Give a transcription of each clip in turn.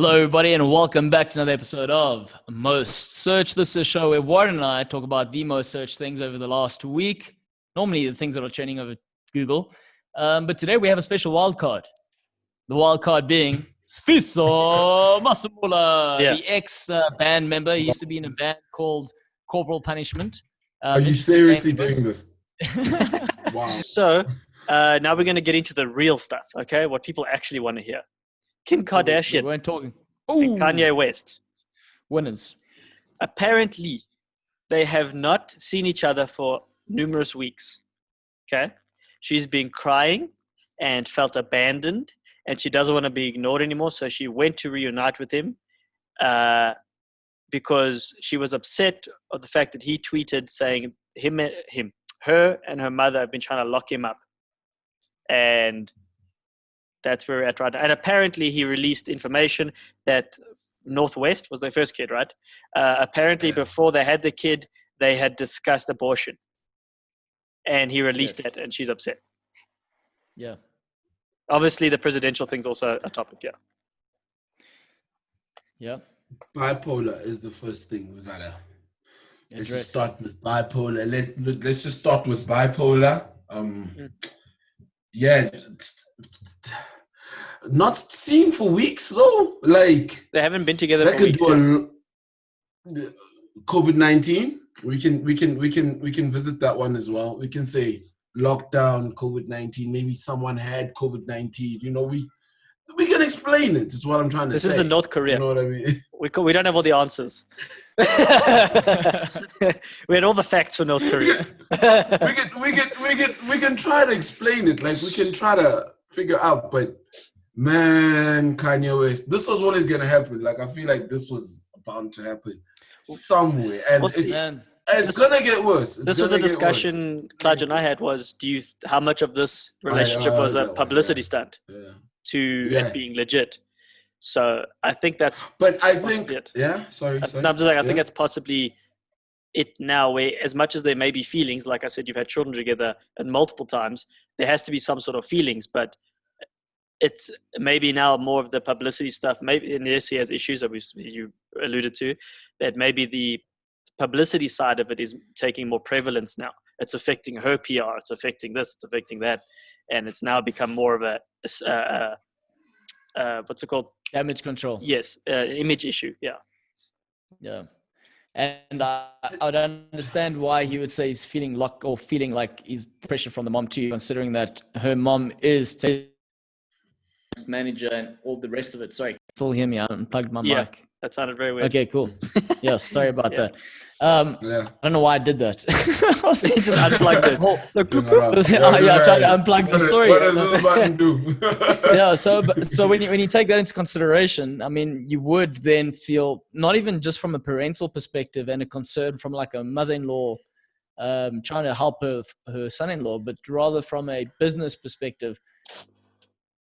Hello, everybody, and welcome back to another episode of Most Search. This is a show where Warren and I talk about the most searched things over the last week. Normally, the things that are trending over Google. But today we have a special wild card. The wild card being Sfiso Masamula, the ex-band member. He used to be in a band called Corporal Punishment. Are you seriously doing this? Wow. So now we're going to get into the real stuff, okay? What people actually want to hear. Kim Kardashian We weren't talking. and Kanye West. Winners. Apparently, they have not seen each other for numerous weeks, okay? She's been crying and felt abandoned, and she doesn't want to be ignored anymore, so she went to reunite with him because she was upset of the fact that he tweeted saying her and her mother have been trying to lock him up. And that's where we're at right now. And apparently he released information that Northwest was their first kid, right? Apparently before they had the kid, they had discussed abortion. And he released that, and she's upset. Yeah. Obviously, the presidential thing's also a topic, yeah. Yeah. Bipolar is the first thing we gotta. Let's just Address start with bipolar. Let's just start with bipolar. Yeah, not seen for weeks though. Like they haven't been together they for could weeks. Do COVID-19. We can visit that one as well. We can say lockdown, COVID-19. Maybe someone had COVID-19. You know, we can explain it. Is what I'm trying to say. This is in North Korea. You know what I mean? We don't have all the answers. We had all the facts for North Korea. we can try to explain it. Like we can try to figure out. But man, Kanye West, this was always gonna happen. Like I feel like this was bound to happen somewhere, and it's gonna get worse. This was the discussion Claudio and I had. Was how much of this relationship was a publicity stunt to it being legit? So I think that's. But I think it. Sorry. No, I'm just like I think that's possibly it now. Where as much as there may be feelings, like I said, you've had children together and multiple times, there has to be some sort of feelings. But it's maybe now more of the publicity stuff. Maybe and yes, he has issues that you alluded to. That maybe the publicity side of it is taking more prevalence now. It's affecting her PR. It's affecting this. It's affecting that, and it's now become more of a what's it called? Damage control. Yes, image issue. Yeah. And I would understand why he would say he's feeling like he's pressure from the mom too, considering that her mom is manager and all the rest of it. Sorry, still hear me? I unplugged my mic. That sounded very weird. Okay, cool. Yeah, sorry about that. I don't know why I did that. He just unplugged it. I tried to unplug the story. What does this button do? Yeah, so when you take that into consideration, I mean, you would then feel not even just from a parental perspective and a concern from like a mother-in-law trying to help her son-in-law, but rather from a business perspective.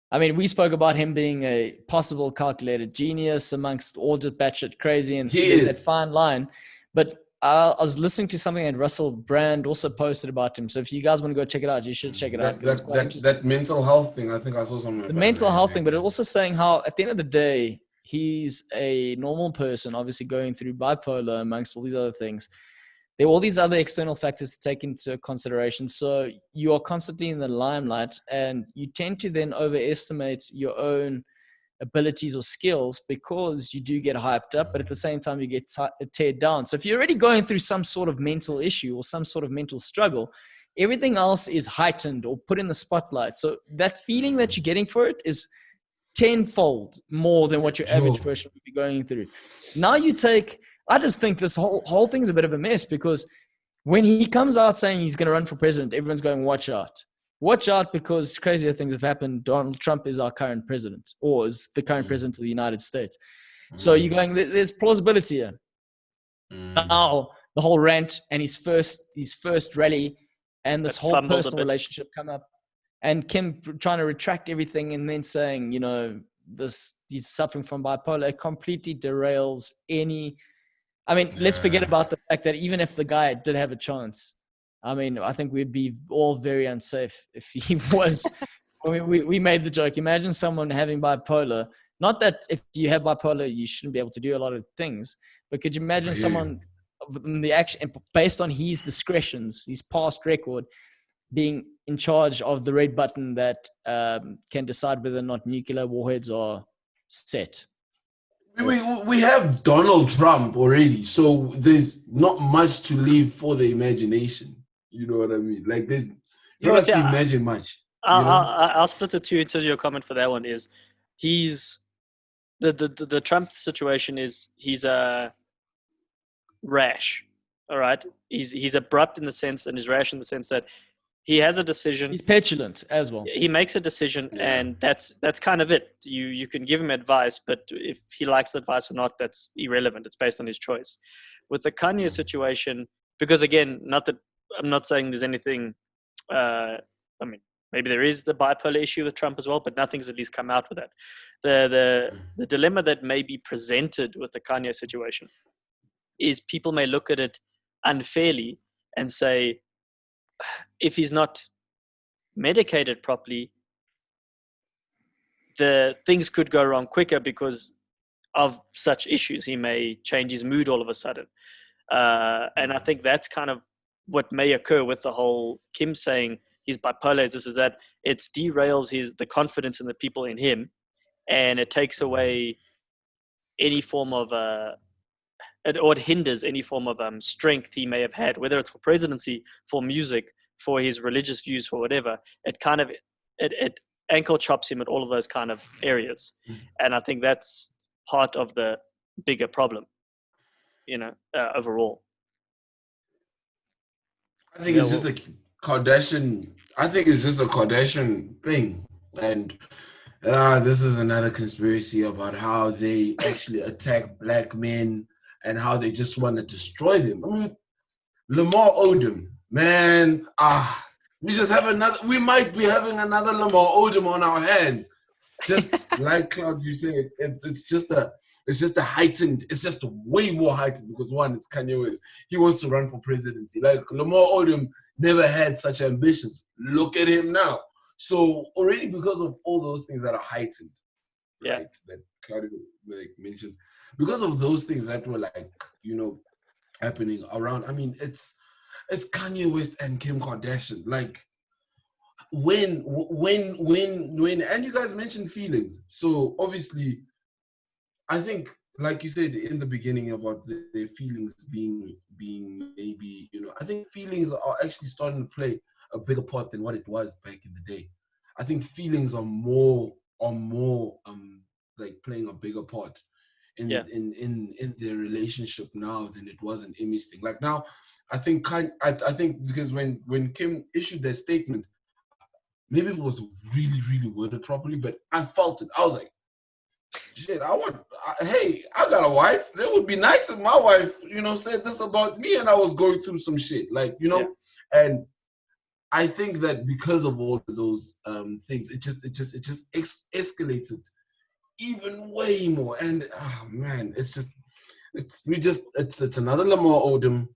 I mean, we spoke about him being a possible calculated genius amongst all just batshit crazy, and there's that fine line. But I was listening to something that Russell Brand also posted about him. So if you guys want to go check it out, you should check it out. That mental health thing, I think I saw something. The mental health thing, but it also saying how at the end of the day, he's a normal person, obviously going through bipolar amongst all these other things. There are all these other external factors to take into consideration. So you are constantly in the limelight and you tend to then overestimate your own abilities or skills because you do get hyped up, but at the same time you get teared down. So if you're already going through some sort of mental issue or some sort of mental struggle, everything else is heightened or put in the spotlight. So that feeling that you're getting for it is tenfold more than what your average person would be going through. Now I just think this whole thing's a bit of a mess because when he comes out saying he's going to run for president, everyone's going, watch out. Watch out because crazier things have happened. Donald Trump is our current president or is the current president of the United States. So you're going, there's plausibility here. Now, the whole rant and his first rally and this whole personal relationship come up and Kim trying to retract everything and then saying, you know, he's suffering from bipolar. It completely derails let's forget about the fact that even if the guy did have a chance, I mean, I think we'd be all very unsafe if he was. I mean, we made the joke. Imagine someone having bipolar Not that if you have bipolar, you shouldn't be able to do a lot of things, but could you imagine someone in the action, based on his discretions, his past record, being in charge of the red button that can decide whether or not nuclear warheads are set? We have Donald Trump already, so there's not much to leave for the imagination. You know what I mean? Like you don't have to imagine much. I'll split the two into your comment for that one. Is he's the Trump situation is he's rash. All right, he's abrupt in the sense, and he's rash in the sense that he has a decision. He's petulant as well. He makes a decision, and that's kind of it. You can give him advice, but if he likes the advice or not, that's irrelevant. It's based on his choice. With the Kanye situation, because again, not that I'm not saying there's anything. I mean, maybe there is the bipolar issue with Trump as well, but nothing's at least come out with that. The dilemma that may be presented with the Kanye situation is people may look at it unfairly and say, if he's not medicated properly, the things could go wrong quicker because of such issues. He may change his mood all of a sudden. And I think that's kind of what may occur with the whole Kim saying he's bipolar. This is that it derails the confidence in the people in him, and it takes away any form of it hinders any form of strength he may have had, whether it's for presidency, for music, for his religious views, for whatever. It kind of it ankle chops him at all of those kind of areas, and I think that's part of the bigger problem, overall. I think it's just a Kardashian. I think it's just a Kardashian thing, and this is another conspiracy about how they actually attack black men and how they just want to destroy them. I mean, Lamar Odom, man, we might be having another Lamar Odom on our hands. Just like Claudio said, it's just way more heightened because one, it's Kanye West. He wants to run for presidency. Like Lamar Odom never had such ambitions. Look at him now. So already because of all those things that are heightened, right, that Claudio mentioned, because of those things that were happening around. I mean, it's Kanye West and Kim Kardashian. Like when and you guys mentioned feelings. So obviously, I think, like you said in the beginning about their feelings being maybe, I think feelings are actually starting to play a bigger part than what it was back in the day. I think feelings are more like playing a bigger part in their relationship now than it was an image thing. Like now, I think because when Kim issued that statement, maybe it was really, really worded properly, but I felt it. I was like, shit, hey, I got a wife. It would be nice if my wife, said this about me and I was going through some shit. And I think that because of all of those things, it just escalated even way more. And man, it's another Lamar Odom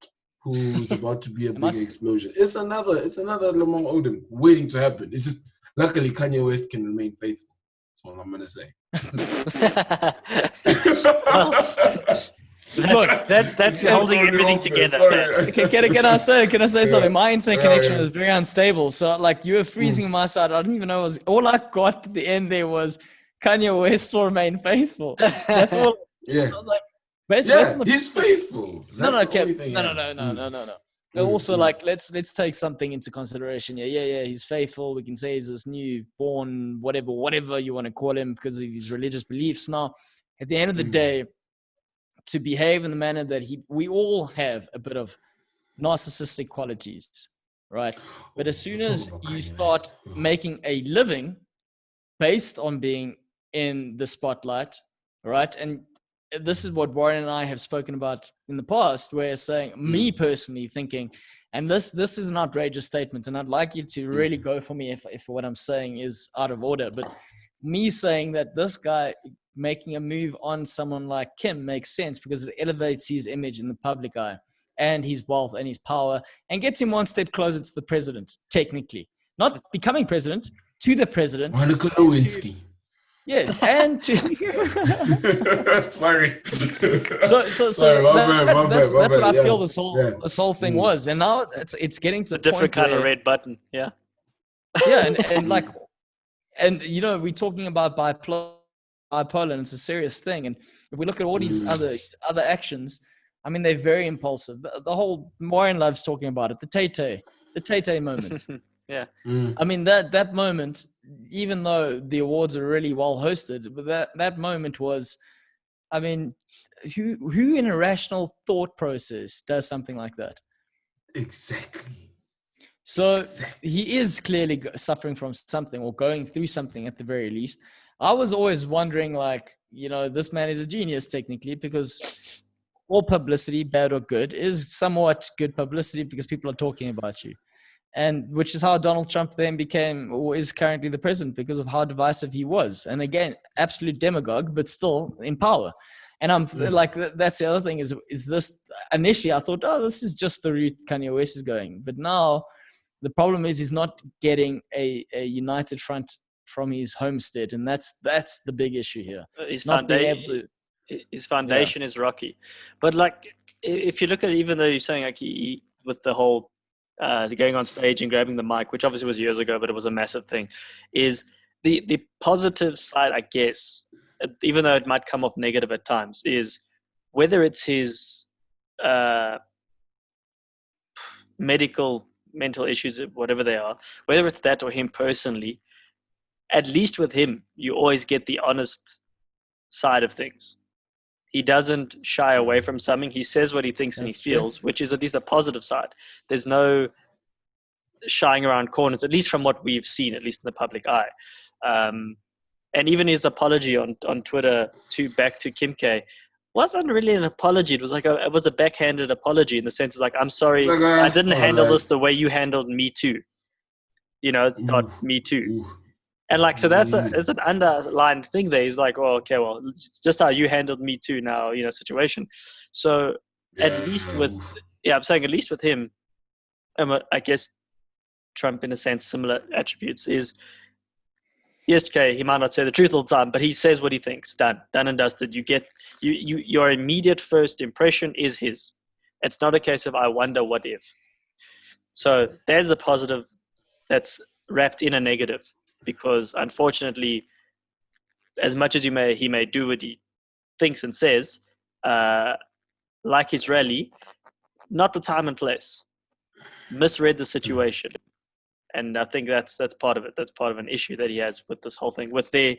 who's about to be a big explosion. It's another Lamar Odom waiting to happen. It's just luckily Kanye West can remain faithful. That's all I'm gonna say. Look, that's holding everything together. Can I say something? My internet connection was very unstable, so like you were freezing on my side. I didn't even know all I got at the end there was Kanye West will remain faithful. That's all. Yeah. I was like, basically, he's faithful. No. Also, like let's take something into consideration. Yeah. He's faithful. We can say he's this newborn, whatever you want to call him, because of his religious beliefs. Now, at the end of the day, to behave in the manner that we all have a bit of narcissistic qualities, right? But as soon as you start making a living based on being in the spotlight, right? And this is what Warren and I have spoken about in the past, where saying, me personally thinking, and this is an outrageous statement, and I'd like you to really go for me if what I'm saying is out of order, but me saying that this guy making a move on someone like Kim makes sense because it elevates his image in the public eye and his wealth and his power and gets him one step closer to the president, technically. Not becoming president, to the president. Monica Lewinsky. Yes, and to Sorry. so Sorry, my bad, my bad, my that's what bad. I Yeah, feel yeah. this whole thing Mm, was, and now it's getting to A the different point kind of where red button. Yeah. yeah, and like mm, and we're talking about bipolar, and it's a serious thing. And if we look at all these mm, other actions, I mean, they're very impulsive. The whole Warren loves talking about it, the Tay moment. Yeah. mm. I mean, that moment, even though the awards are really well hosted, but that moment was, I mean, who in a rational thought process does something like that? Exactly. So Exactly. he is clearly suffering from something or going through something at the very least. I was always wondering, like, this man is a genius technically, because all publicity, bad or good, is somewhat good publicity because people are talking about you. And which is how Donald Trump then became or is currently the president, because of how divisive he was. And again, absolute demagogue, but still in power. And I'm Mm, like, that's the other thing is this initially I thought, oh, this is just the route Kanye West is going. But now the problem is he's not getting a united front from his homestead. And that's the big issue here. His Not being able foundation, to, his yeah, foundation is rocky. But like, if you look at it, even though you're saying like with the whole going on stage and grabbing the mic, which obviously was years ago, but it was a massive thing, is the positive side, I guess, even though it might come off negative at times, is whether it's his uh, medical, mental issues, whatever they are, whether it's that or him personally, at least with him, you always get the honest side of things. He doesn't shy away mm. from something. He says what he thinks and he that's true. feels, which is at least a positive side. There's no shying around corners, at least from what we've seen, at least in the public eye. Um, and even his apology on Twitter back to Kim K wasn't really an apology. It was like it was a backhanded apology in the sense of like, I'm It's sorry, like, I didn't all handle right. this the way you handled me too. Ooh, Me too. ooh, And like, so mm, it's an underlined thing there. He's like, well, okay, well, it's just how you handled me too now, situation. So at least yeah, with, ooh, yeah, I'm saying at least with him, I guess Trump in a sense, similar attributes is, yes, okay, he might not say the truth all the time, but he says what he thinks. Done and dusted. Your immediate first impression is his. It's not a case of I wonder what if. So there's the positive that's wrapped in a negative, because unfortunately, as much as he may do what he thinks and says, uh, like his rally, not the time and place, misread the situation, and I think that's part of it. That's part of an issue that he has with this whole thing, with their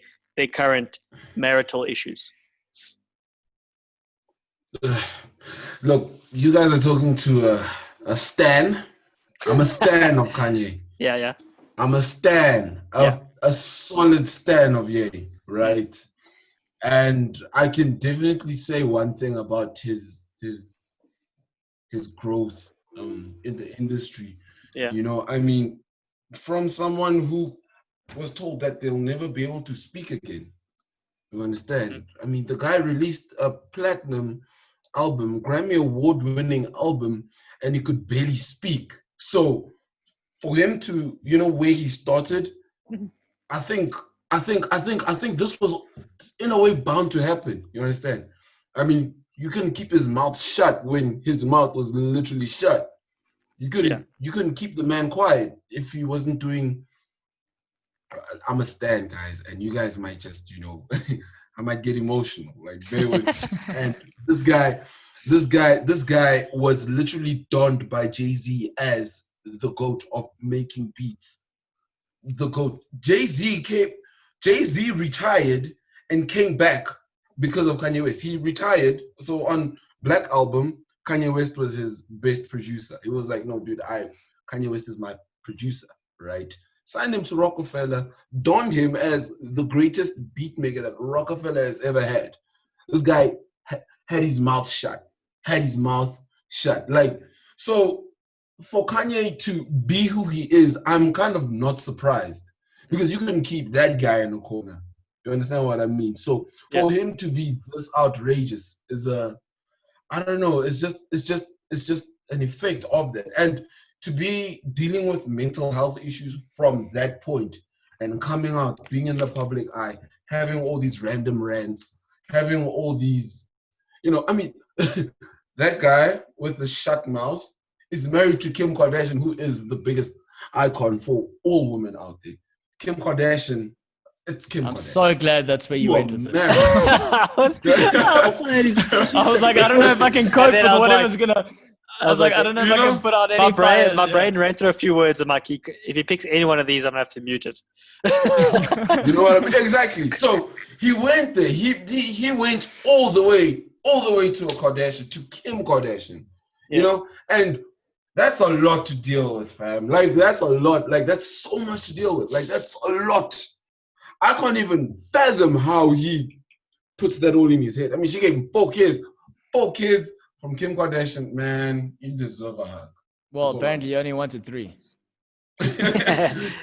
current marital issues. Look, you guys are talking to a stan. I'm a stan of Kanye. Yeah. I'm a stan, Yeah. a solid stan of Ye, Mm. right? And I can definitely say one thing about his growth in the industry. Yeah. I mean, from someone who was told that they'll never be able to speak again. You Mm. understand? I mean, the guy released a platinum album, Grammy award-winning album, and he could barely speak. So for him to, where he started, Mhm. I think, I think this was in a way bound to happen. You understand? I mean, you couldn't keep his mouth shut when his mouth was literally shut. You Yeah. couldn't keep the man quiet if he wasn't doing. I'm a stand, guys, and you guys might just, I might get emotional. Like, bear with me. And this guy was literally donned by Jay-Z as the GOAT of making beats. The GOAT. Jay-Z retired and came back because of Kanye West. He retired, so on Black Album, Kanye West was his best producer. It was like, no, dude, Kanye West is my producer, right? Signed him to Rockefeller, donned him as the greatest beat maker that Rockefeller has ever had. This guy had his mouth shut, had his mouth shut. Like, so for Kanye to be who he is, I'm kind of not surprised, because you can keep that guy in the corner. You understand what I mean? So Yeah. for him to be this outrageous is I don't know. It's just an effect of that, and to be dealing with mental health issues from that point, and coming out, being in the public eye, having all these random rants, having all these, I mean, that guy with the shut mouth is married to Kim Kardashian, who is the biggest icon for all women out there. Kim Kardashian, it's Kim I'm Kardashian. so glad that's where you You went are with it. married. I was like, I don't know if I can cope with whatever's gonna. I was like, I don't know if I can put out any fires. My brain ran through a few words. I'm like, if he picks any one of these, I'm gonna have to mute it. You know what I mean? Exactly. So he went there. He went all the way to a Kardashian, to Kim Kardashian. And that's a lot to deal with, fam. Like that's a lot. Like that's so much to deal with. Like that's a lot. I can't even fathom how he puts that all in his head. I mean, she gave him 4 kids. 4 kids from Kim Kardashian. Man, you deserve a hug. Well, apparently you only wanted 3.